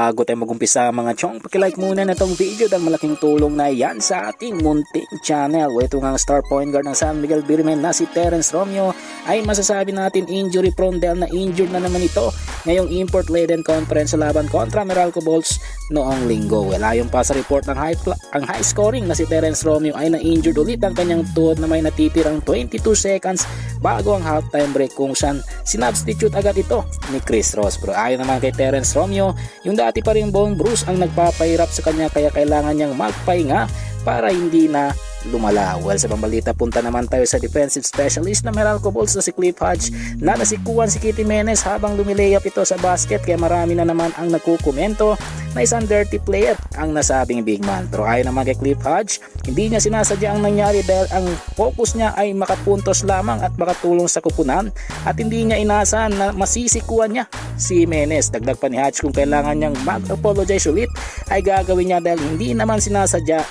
bago tayo mag-umpisa mga chong, pakilike muna na tong video dahil malaking tulong na yan sa ating munting channel. Ito nga ang star point guard ng San Miguel Birmen na si Terence Romeo ay masasabi natin injury prone dahil na injured na naman ito ngayong import laden conference sa laban kontra Meralco Bolts noong linggo. Ayon pa sa report ng ang high scoring na si Terence Romeo ay na-injured ulit ang kanyang tuhod na may natitirang 22 seconds bago ang halftime break kung saan sinubstitute agad ito ni Chris Ross. Pero ayon naman kay Terence Romeo, yung dati pa ring bone bruise ang nagpapahirap sa kanya kaya kailangan niyang magpahinga para hindi na lumala. Well, sa pambalita punta naman tayo sa defensive specialist na Meralco Bolts na si Cliff Hodge na nasikuan si Kitty Menes habang lumilayap ito sa basket kaya marami na naman ang nagkukomento na isang dirty player ang nasabing big man. Pero ayon naman kay Cliff Hodge, hindi niya sinasadya ang nangyari dahil ang focus niya ay makapuntos lamang at makatulong sa kupunan at hindi niya inaasahan na masisikuan niya si Menes. Dagdag pa ni Hodge kung kailangan niyang mag-apologize ulit ay gagawin niya dahil hindi naman sinasadya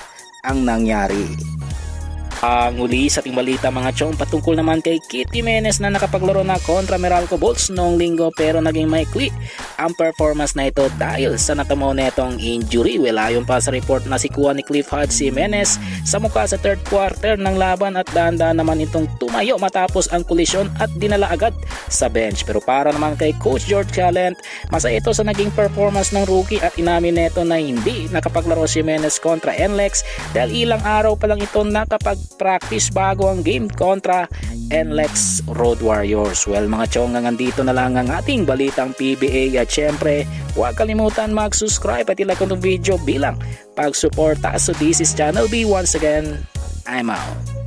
ang nangyari. Nguli sa ating balita mga chong patungkol naman kay Kitty Menes na nakapaglaro na kontra Meralco Bolts noong linggo pero naging maikli ang performance na ito dahil sa natamo netong injury. Well, ayon pa sa report na sikuha ni Cliff Hodge si Menes sa mukha sa third quarter ng laban at dahan-dahan naman itong tumayo matapos ang kolisyon at dinala agad sa bench. Pero para naman kay Coach George Calent, masaya ito sa naging performance ng rookie at inamin neto na hindi nakapaglaro si Menes kontra NLEX dahil ilang araw pa lang ito nakapag-practice bago ang game kontra NLEX Road Warriors. Well mga chong, nandito na lang ang ating balitang PBA at syempre huwag kalimutan mag-subscribe at i-like ang video bilang pag-suporta. So this is Channel B. Once again, I'm out.